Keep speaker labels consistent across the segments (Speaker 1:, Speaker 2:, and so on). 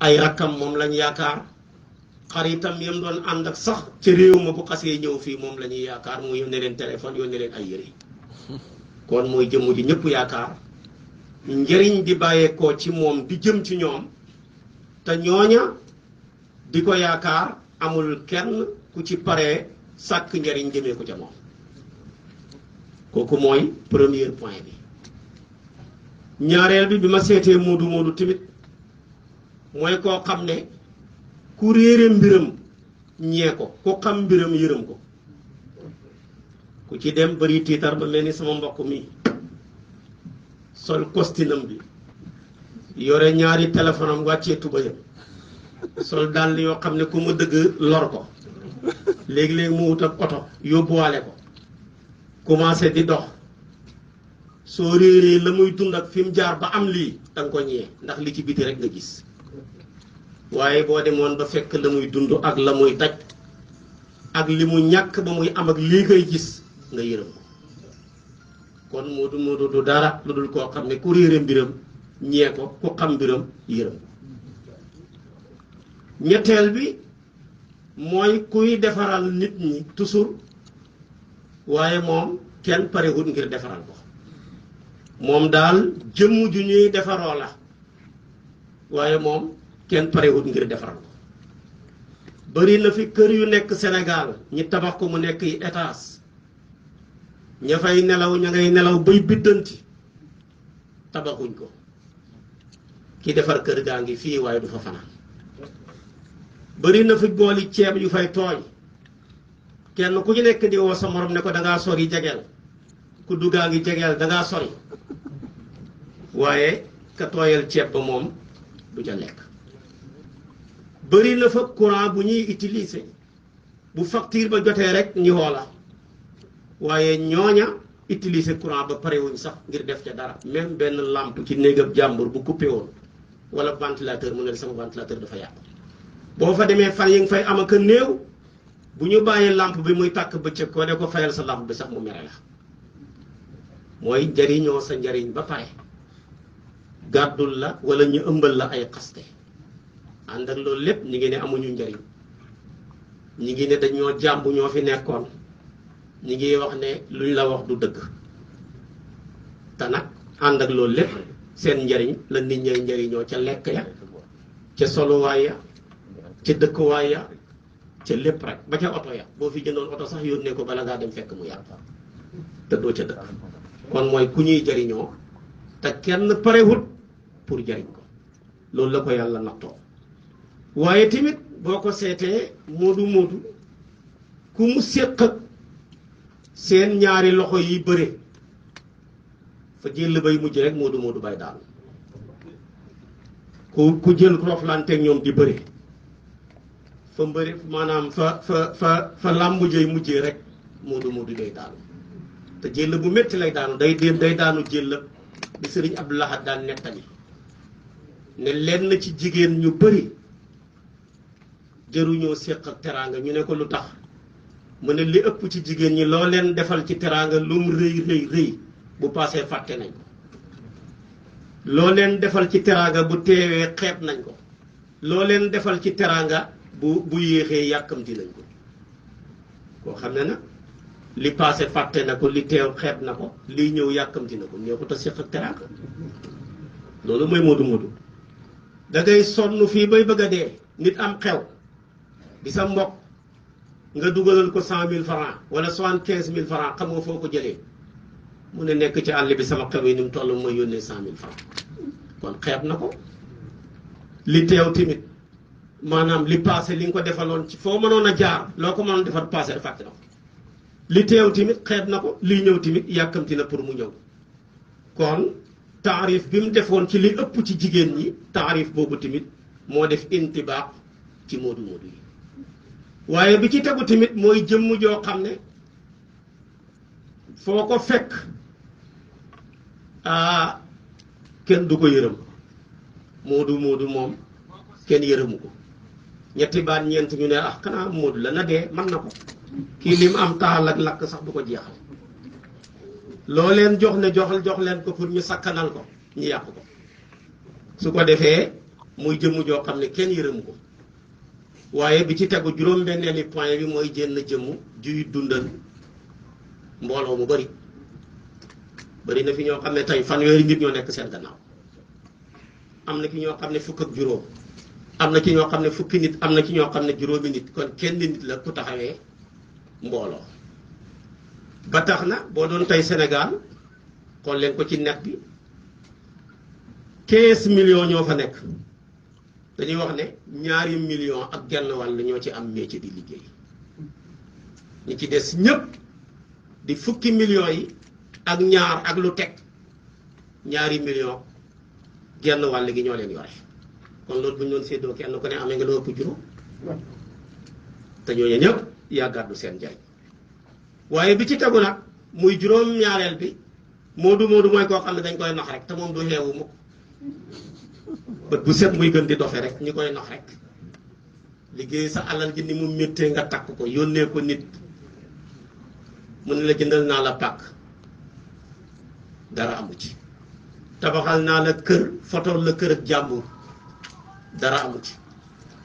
Speaker 1: ay rakkam moom lañ yaakaar xaritam yam doon ànd ak sax ci réew ma bu xasee ñëw fii moom la ñuy yaakaar mu yónnee leen téléphone yónnee leen ay yére kon mooy jëmm ji ñëpp yaakaar njëriñ di bàyyeekoo ci moom di jëm ci ñoom te ñooña di ko yaakaar amul kenn ku ci paree sàkk njëriñ jëmee ko ca moom kooku mooy premier point bi. ñaareel bi ma seetee moodu tamit mooy koo xam ne ku réere mbiram ñee ko ku xam mbiram yërëm ko ku ci dem bari tiitar ba mel ni sama mbokk mi sol kostinam bi yore ñaari téléphone am wàccee tubayam sol dàll yoo xam ne ku ma dëgg lor ko léegi-léegi mu wut ab oto yóbbuwaale ko commencé di dox soo réeree la muy dund ak fi mu jaar ba am lii danga ko ñee ndax li ci biti rek nga gis waaye boo demoon ba fekk la muy dund ak la muy daj ak li mu ñàkk ba muy am ak lii ngay gis nga yërëm ko kon moodu du dara lu dul koo xam ne ku réere mbiram ñee ko ku xam mbiram yërëm ko ñetteel bi mooy kuy defaral nit ñi toujours waaye moom kenn parewut ngir defaral ko moom daal jëmm ju ñuy defaroo la waaye moom kenn parewut ngir defaral ko bari na fi kër yu nekk Sénégal ñi tabax ko mu nekk yi étage ña fay nelaw ña ngay nelaw bay biddanti tabaxuñ ko ki defar kër gaa ngi fii waaye du fa fanaan bari na fi booli ceeb yu fay tooy kenn ku ci nekk di woo sa morom ne ko dangaa sori jegeel ku duggaa ngi jegeel dangaa sori waaye ka tooyal ceeb ba moom du ca lekk bari na fa courant bu ñuy utiliser bu facture ba jotee rek ñu woo la waaye ñooña utiliser courant ba parewuñ sax ngir def ca dara même benn lampe ci néegab jàmbur bu coupé woon wala ventilateur mu ne sama ventilateur dafa yàqu boo fa demee fan yi nga fay am ak a néew bu ñu bàyyi lampe bi muy tàkk bëccëg ko ne ko fayal sa lampe bi sax mu mere la mooy njariñoo sa njariñ ba pare gàddul la wala ñu ëmbal la ay xaste ànd ak loolu lépp ñi ngi ne amuñu njariñ ñi ngi ne dañoo jàmbu ñoo fi nekkoon ñi ngi wax ne luñ la wax du dëgg te nag ànd ak loolu lépp seen njariñ la nit ñay njariñoo ca lekk ya ca soluwaay ya ca dëkkuwaay ya ca lépp rek ba ca oto ya boo fi jëndoon oto sax yónnee ko bala ngaa dem fekk mu yàqu te doo ca dëkk kon mooy ku ñuy jariñoo te kenn parewut pour jariñ ko loolu la ko yàlla nattoo waaye tamit boo ko seetee moodu ku mu séq ak seen ñaari loxo yi bëre fa jël bay mujj rek moodu bay daal ku jël roflanteeg ñoom di bëre fa mbëri maanaam fa làmbu jëy mujjee rek moodu day daanu te jël bu métti lay daanu day daanu jël bi sëriñ Abdou Lahad daan nettali ne lenn ci jigéen ñu bëri jëruñoo séq ak teraanga ñu ne ko lu tax mu ne li ëpp ci jigéen ñi loo leen defal ci teraanga lu mu rëy bu paasee fàtte nañ ko loo leen defal ci teraanga bu teewee xeeb nañ ko loo leen defal ci teraanga bu yéexee yàkkamti nañ ko koo xam ne nag li paase fàtte na ko li teew xeeb na ko liy ñëw yàkkamti na ko neexut a séq ak teraanga loolu mooy moodu da ngay sonn fii bay bëgg a dee nit am xew di sa mbokk nga dugalal ko 100 000 francs wala 75 000 francs xamoo foo ko jëlee mu ne nekk ci àll bi sama xew yi ni mu toll mooy yónnee 100 000 francs kon xeeb na ko li teew tamit maanaam li passé li nga ko defaloon ci foo mënoon a jaar loo ko mënoon defar passé fàtte na ko li teew tamit xeeb na ko liy ñëw tamit yàkkamti na pour mu ñëw kon taarif bi mu defoon ci li ëpp ci jigéen ñi taarif boobu tamit moo def intibaax ci moodu yi waaye bi ci tegu tamit mooy jëmm joo xam ne foo ko fekk kenn du ko yërëm moodu moom kenn yërëmu ko ñetti baat ñeent ñu ne xanaa moodu la na dee mën na ko kii li mu am taal ak lakk sax du ko jeexal loo leen jox ne jox leen ko pour ñu sakkanal ko ñu yàq ko su ko defee muy jëmm joo xam ne kenn yërëm ko waaye bi ci tegu juróom-benneeli point bi mooy jénn jëmm juy dundal mbooloo mu bari na fi ñoo xam ne tey fanweeri nit ñoo nekk seen gannaaw am na ki ñoo xam ne fukk ak juróom am na ci ñoo xam ne fukki nit am na ci ñoo xam ne juróomi nit kon kenn nit la ku taxawee mbooloo ba tax na boo doon tey Sénégal xool leen ko ci net bi 15 millions ñoo fa nekk dañuy wax ne ñaari millions ak genn wàll ñoo ci am métier di liggéey ñi ci des ñëpp di fukki millions yi ak ñaar ak lu teg ñaari millions genn wàll gi ñoo leen yore kon loolu bu ñu doon séddoo kenn ku ne amee nga lu ëpp juróom te ñooñu ñëpp yaa gàddu seen njariñ waaye bi ci tegu nag muy juróom-ñaareel bi moodu mooy koo xam ne dañ koy nax rek te moom du xeewu mukk bët bu set muy gën di dofe rek ñi koy nax rek liggéey sa alal ji ni mu méttee nga takk ko yónnee ko nit mu ne la jëndal naa la pàkk dara amu ci tabaxal naa la kër fotol la kër ak jàmbur dara amu ci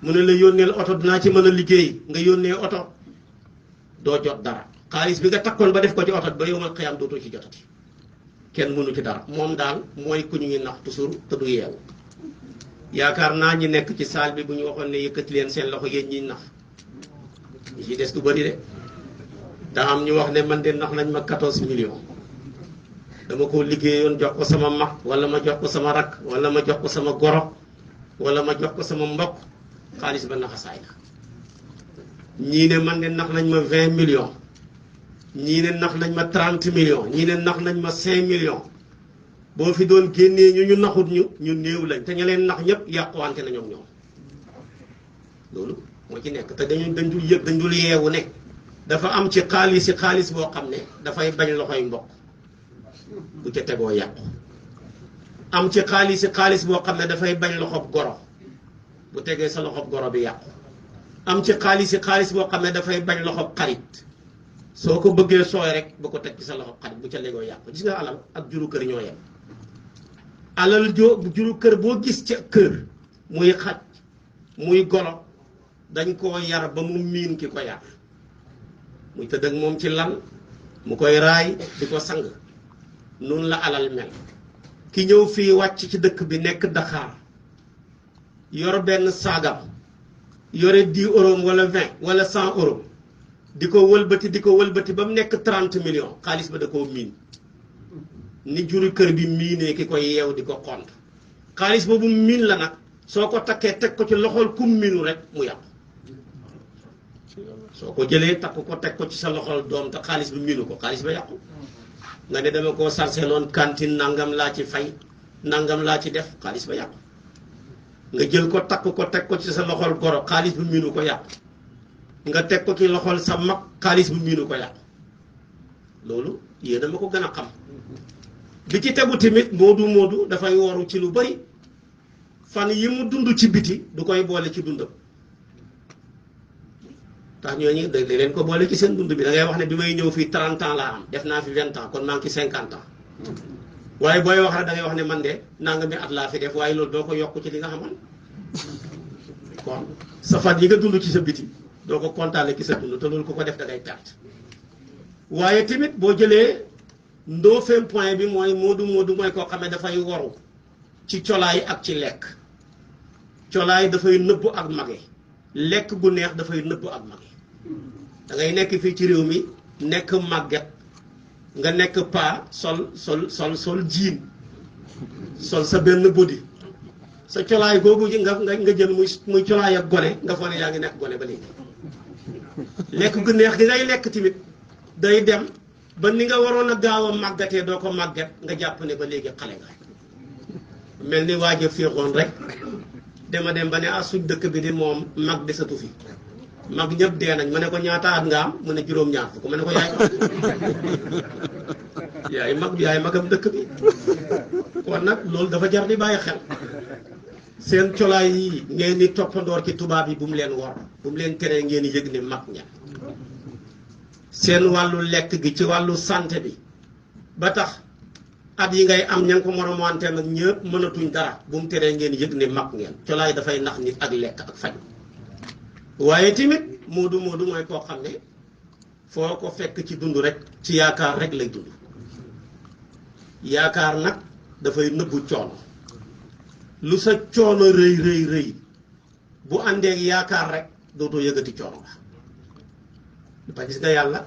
Speaker 1: mu ne la yónneel oto dinaa ci mën a liggéey nga yónnee oto doo jot dara xaalis bi nga takkoon ba def ko ci oto ba yowmal xiyaam dootoo ci jotati kenn mënu ci dara moom daal mooy ku ñu ngi nax toujours te du yeewu yaakaar naa ñi nekk ci saal bi bu ñu waxoon ne yëkkati leen seen loxo yéen ñiy nax ñi ci des du bëri de daa am ñu wax ne man de nax nañ ma 14 millions dama ko liggéeyoon jox ko sama mag wala ma jox ko sama rak wala ma jox ko sama goro wala ma jox ko sama mbokk xaalis ba naxasaay la ñii ne man de nax nañ ma 20 millions ñii ne nax nañ ma 30 millions ñii ne nax nañ ma 5 millions boo fi doon génnee ñu naxut ñu néew lañ te ña leen nax ñëpp yàquwante na ñoom loolu moo ci nekk te dañ dul yëg dañ dul yeewu ne dafa am ci xaalis boo xam ne dafay bañ loxoy mbokk bu ca tegoo yàqu am ci xaalis boo xam ne dafay bañ loxob goro bu tegee sa loxob goro bi yàqu am ci xaalis boo xam ne dafay bañ loxob xarit soo ko bëggee sooy rek bu ko teg ci sa loxob xarit bu ca legoo yàqu gis nga alal ak juru kër ñoo yem alal juru kër boo gis ca kër muy xaj muy golo dañ koo yar ba mu miin ki ko yar muy tëdd ak moom ci lal mu koy raay di ko sang noonu la alal mel ki ñëw fii wàcc ci dëkk bi nekk Dakar yor benn saagam yore 10 euros wala 20 wala 100 euros di ko wëlbati ba mu nekk 30 millions xaalis ba da koo miin ni juri kër bi miinee ki koy yeew di ko xont xaalis boobu miin la nag soo ko takkee teg ko ci loxol kum miinu rek mu yàqu soo ko jëlee takk ko teg ko ci sa loxol doom te xaalis bi miinu ko xaalis ba yàqu nga ne dama koo sarseloon cantine nangam laa ci fay nangam laa ci def xaalis ba yàqu nga jël ko takk ko teg ko ci sa loxol goro xaalis bi miinu ko yàqu nga teg ko ci loxol sa mag xaalis bi miinu ko yàqu loolu yéen a ma ko gën a xam bi ci tegu tamit moodu dafay woru ci lu bari fan yi mu dund ci biti du koy boole ci dundam tax ñooñu da leen ko boole ci seen dund bi da ngay wax ne bi may ñëw fii 30 ans laa am def naa fi 20 ans kon maa ngi ci 50 ans waaye booy wax rek da ngay wax ne man de nangami at laa fi def waaye loolu doo ko yokk ci li nga xamoon kon sa fan yi nga dund ci sa biti doo ko kontaane ci sa dund te loolu ku ko def da ngay perte waaye tamit boo jëlee ndóofeem point bi mooy moodu mooy koo xam ne dafay waru ci colaay ak ci lekk colaay dafay nëbb ak mage lekk gu neex dafay nëbb ak mage da ngay nekk fii ci réew mi nekk màgget nga nekk paa sol jiin sol sa benn body sa colaay googu nga jël muy colaay ak gone nga foog ne yaa ngi nekk gone ba léegi lekk gu neex gi ngay lekk tamit day dem ba ni nga waroon a gaaw a màggatee doo ko màgget nga jàpp ne ba léegi xale nga mel ni waaj a féexoon rek dema dem ba ne suñ dëkk bi di moom mag desatu fi mag ñëpp dee nañ ma ne ko ñaata at nga am mu ne juróom-ñaar fukk ma ne ko yaay magam dëkk bi kon nag loolu dafa jar di bàyyi xel seen colaay yi ngeen di toppandoor ci tubaab yi bu mu leen wor bu mu leen teree ngeen yëg ne mag ña seen wàllu lekk gi ci wàllu santé bi ba tax at yi ngay am ña nga ko moromante nag ñëpp mënatuñ dara bu mu teree ngeen yëg ne mag ngeen colaay dafay nax nit ak lekk ak faj waaye tamit moodu mooy koo xam ne foo ko fekk ci dund rek ci yaakaar rek lay dund yaakaar nag dafay nëbbu coono lu sa coono rëy bu àndeek yaakaar rek dootoo yëgati coono ba ba gis nga yàlla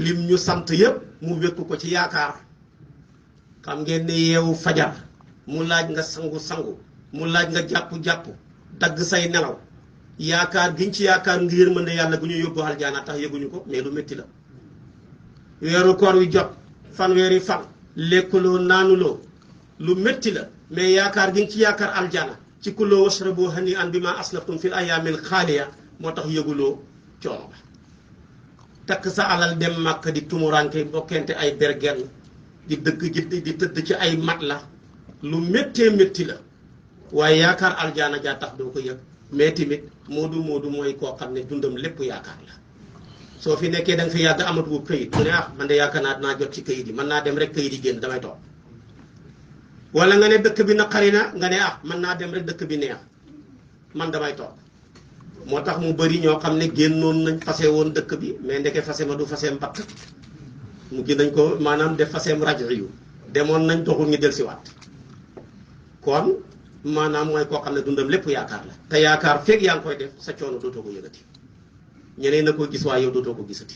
Speaker 1: lim ñu sant yépp mu wékku ko ci yaakaar xam ngeen ne yeewu fajar mu laaj nga sangu mu laaj nga jàpp dagg say nelaw yaakaar giñ ci yaakaar ngir yërmande yàlla bu ñu yóbbu aljaana tax yëguñu ko mais lu métti la weeru koor wi jot fanweeri fan lekkuloo naanuloo lu métti la mais yaakaar giñ ci yaakaar aljaana ci kuloo washrabu hani an bi ma aslaftum fil ayaamil xaaliya moo tax yëguloo coono ba takk sa alal dem màkk di tumuranke bokkente ay bergenn di dëkk di tëdd ci ay mat la lu métti la waaye yaakaar aljaana jaa tax doo ko yëg mais tamit moodu mooy koo xam ne dundam lépp yaakaar la soo fi nekkee da nga fi yàgg amatu këyit mu ne man de yaakaar naa dinaa jot ci këyit yi mën naa dem rek këyit yi génn damay toog wala nga ne dëkk bi naqari na nga ne mën naa dem rek dëkk bi neex man damay toog moo tax mu bëri ñoo xam ne génnoon nañ fase woon dëkk bi mais ndeke fase ma du faseem mbatt mu gi nañ ko maanaam def faseem rajo yu demoon nañ doxul ñu dellusiwaat kon maanaam mooy koo xam ne dundam lépp yaakaar la te yaakaar feeg yaa ngi koy def sa coono dootoo ko yëgati ñeneen na ko gis waaye yow dootoo ko gisati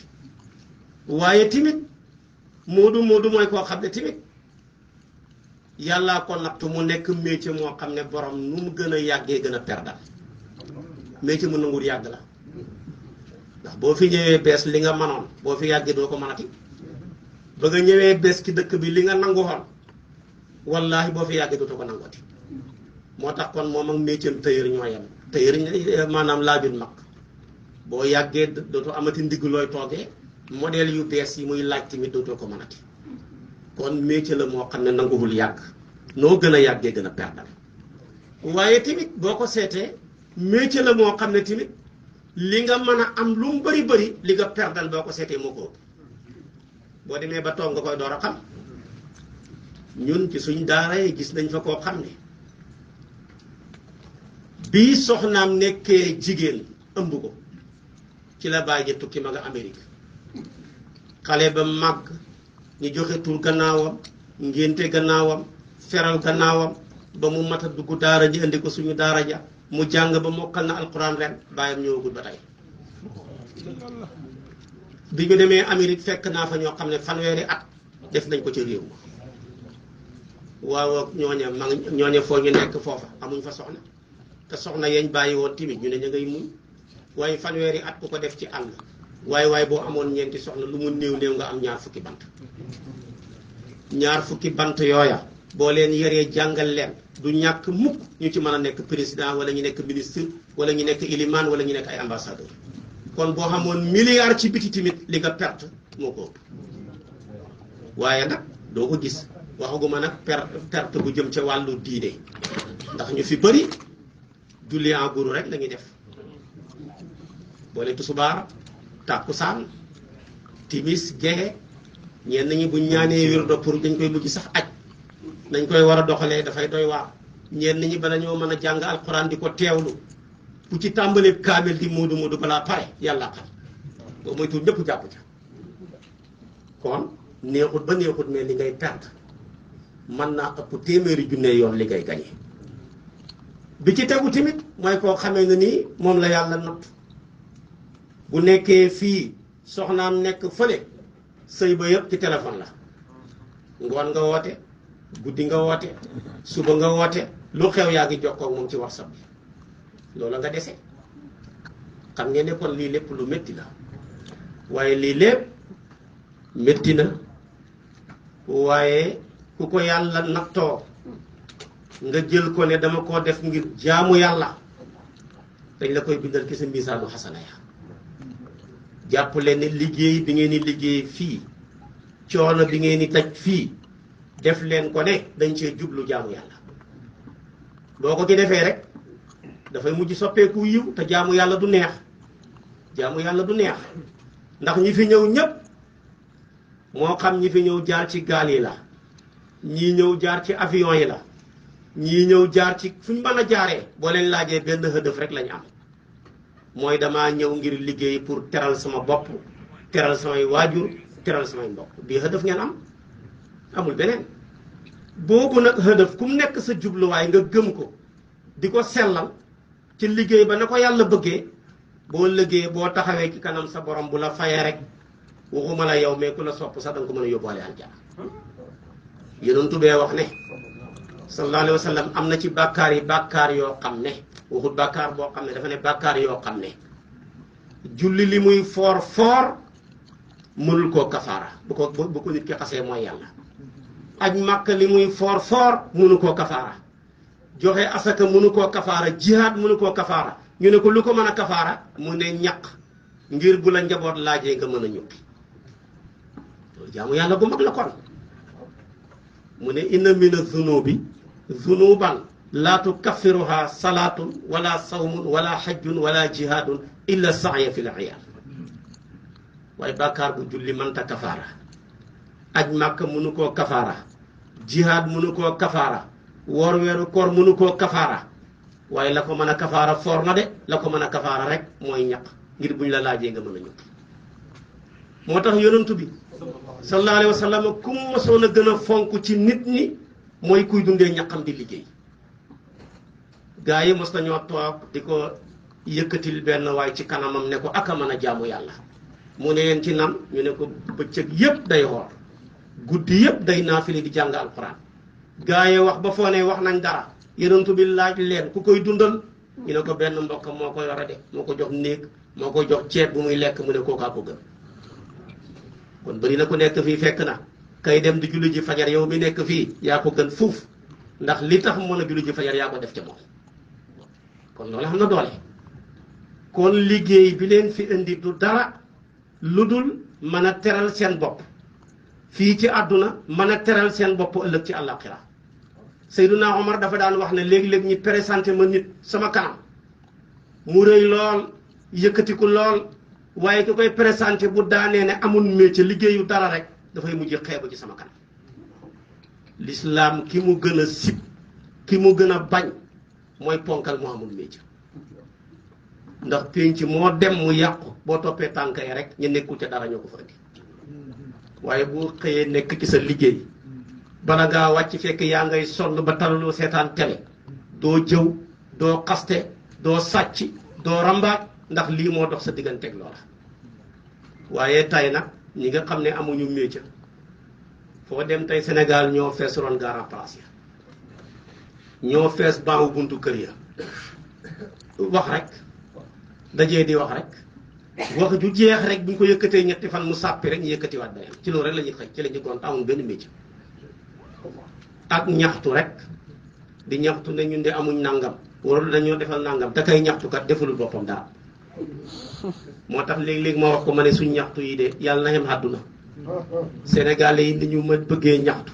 Speaker 1: waaye timit moodu mooy koo xam ne timit yàllaa ko nattu mu nekk métier moo xam ne borom nu mu gën a yàggee gën a perdal métier mu nanguwul yàgg la ndax boo fi ñëwee bees li nga manoon boo fi yàggee doo ko mënati ba nga ñëwee bees ci dëkk bi li nga nangu xoon wallaahi boo fi yàggee dootoo ko nangooti moo tax kon moom ak métier tailleur ñoo yem tailleur maanaam laajul mag boo yàggee dootoo amati ndigg looy toogee modèle yu bees yi muy laaj tamit dootoo ko mënati kon métier la moo xam ne nanguwul yàgg noo gën a yàggee gën a perdal waaye tamit boo ko seetee métier la moo xam ne tamit li nga mën a am lu mu bëri li nga perdal boo ko seetee moo ko ëpp boo demee ba toog nga koy door a xam ñun ci suñ daara yi gis nañ fa koo xam ne bii soxnaam nekkee jigéen ëmb ko ci la bàyyi tukki ma nga Amérique xale ba màgg ñu joxe tur gannaawam ngénte gannaawam feral gannaawam ba mu mat a dugg daara ji indi ko suñu daara ja mu jàng ba mokkal na alquran ren bàyyam ñëwagul ba tey bi ñu demee Amérique fekk naa fa ñoo xam ne fanweeri at def nañ ko ci réew ma waaw ñooña foo ñu nekk foofa amuñ fa soxna te soxna yeñ bàyyi woon timit ñu ne ña ngay muñ waaye fanweeri at ku ko def ci àll waaye boo amoon ñeenti soxna lu mu néew nga am ñaar fukki bant yooya boo leen yaree jàngal leen du ñàkk mukk ñu ci mën a nekk président wala ñu nekk ministre wala ñu nekk iliman wala ñu nekk ay ambassadeur kon boo xamoon milliard ci biti timit li nga perte moo ko ëpp waaye nag doo ko gis waxaguma nag perte bu jëm ca wàllu diine ndax ñu fi bëri julli en guru rek la ñuy def boole tusubaar tàkkusaan timis gexe ñenn ñi buñ ñaanee wirdo pour dañ koy mujj sax aj nañ koy war a doxalee dafay doy waar ñenn ñi bala ñoo mën a jàng alxuraan di ko teewlu bu ci tàmbalee kaamil di moodu balaa pare yàlla xam boo moytuwul ñëpp jàpp ca kon neexut ba neexut mais li ngay perte mën naa ëpp téeméeri junne yoon li ngay gañe bi ci tegu tamit mooy koo xamee ne nii moom la yàlla natt bu nekkee fii soxnaam nekk fële sëy ba yëpp ci téléphone la ngoon nga woote guddi nga woote suba nga woote lu xew yaa ngi jokkoo ak moom ci whatsapp bi loolu nga dese xam ngeen ne kon lii lépp lu métti la waaye lii lépp métti na waaye ku ko yàlla nattoo nga jël ko ne dama koo def ngir jaamu yàlla dañ la koy bindal ki sa misaanu xasana ya jàpp leen ne liggéey bi ngeen di liggéey fii coono bi ngeen di taj fii def leen ko ne dañ cee jublu jaamu yàlla boo ko ci defee rek dafay mujj soppeeku yiw te jaamu yàlla du neex ndax ñi fi ñëw ñëpp moo xam ñi fi ñëw jaar ci gaal yi la ñii ñëw jaar ci avion yi la ñii ñëw jaar ci fu ñu mën a jaaree boo leen laajee benn hëdëf rek lañu am mooy damaa ñëw ngir liggéey pour teral sama bopp teral samay waajur teral samay mbokk bii hëdëf ngeen am amul beneen boobu nag hëdëf ku mu nekk sa jubluwaay nga gëm ko di ko sellal ci liggéey ba na ko yàlla bëggee boo liggéey boo taxawee ci kanam sa borom bu la fayee rek waxuma la yow mais ku la sopp sax da nga ko mën a yóbbuwaale aljana yonent bee wax ne sallallahu alayhi wa sallam am na ci bàkkaar yi bàkkaar yoo xam ne waxut bàkkaar boo xam ne dafa ne bàkkaar yoo xam ne julli li muy foor foor mënul koo kafaara bu ko nit ki xasee mooy yàlla aj màkk li muy foor foor mënu koo kafaara joxe asaka mënu koo kafaara jihaad mënu koo kafaara ñu ne ko lu ko mën a kafaara mu ne ñaq ngir bu la njaboot laajee nga mën a ñukki loolu jaamu yàlla bu mag la kon mu ne inna mina zunubi zunuban laa tukaffiruha salaatun wala sawmun wala xajjun wala jihaadun illa saaya fi l iyaal waaye bàkkaar bu julli mënta kafaara aj màkk mënu koo kafaara jihaad mënu koo kafaara woor weeru koor mënu koo kafaara waaye la ko mën a kafaara foor na de la ko mën a kafaara rek mooy ñaq ngir buñ la laajee nga mën a ñukki moo tax yonantu bi sallallahu alayhi wa sallam ku mu mosoon a gën a fonk ci nit ñi mooy kuy dundee ñaqam di liggéey gaa yi mos nañoo toog di ko yëkkatil benn waay ci kanamam ne ko aka mën a jaamu yàlla mu ne leen ci nan ñu ne ko bëccëg yëpp day xoor guddi yëpp day naafile di jàng alquran gaa yi wax ba foo ne wax nañ dara yonantu bi laaj leen ku koy dundal ñu ne ko benn mbokk moo ko yore de moo ko jox néeg moo ko jox ceeb bu muy lekk mu ne kookaa ko gën kon bëri na ku nekk fii fekk na kay dem di julli ji fajar yow mi nekk fii yaa ko gën fuuf ndax li tax mën a julli ji fajar yaa ko def ca moom kon loolu xam na doole kon liggéey bi leen fi indi du dara lu dul mën a teral seen bopp fii ci àdduna mën a teral seen bopp ëllëg ci àllaaxira Seydina Omar dafa daan wax ne léeg-léeg ñi présenté ma nit sama kanam mu rëy lool yëkkatiku lool waaye ki koy présenté bu daanee ne amul métier liggéeyu dara rek dafay mujj xeebu ci sama kanam l'islam ki mu gën a sib ki mu gën a bañ mooy ponkal mu amul métier ndax pénc moo dem mu yàqu boo toppee tànk yi rek ñu nekkul ca dara ñoo ko fa indi waaye bu xëyee nekk ci sa liggéey bala ngaa wàcc fekk yaa ngay sonn ba talaloo seetaan télé doo jëw doo xaste doo sàcc doo rambaaj ndax lii moo dox sa digganteeg loola waaye tay nag ñi nga xam ne amuñu métier foo dem tey Sénégal ñoo fees ron garan place ya ñoo fees baawu buntu kër ya wax rek dajee di wax rek wax ju jeex rek bu ñu ko yëkkatee ñetti fan mu sàppi rek ñu yëkkatiwaat beneen ci loolu rek la ñuy xëy ci la ñu gont amul benn métier ak ñaxtu rek di ñaxtu ne ñun de amuñ nangam wala dañoo defal nangam te kay ñaxtukat defalul boppam dara moo tax léegi-léegi ma wax ko ma ne suñ ñaxtu yi de yàlla na xem àdduna Sénégalais yi ni ñu ma bëggee ñaxtu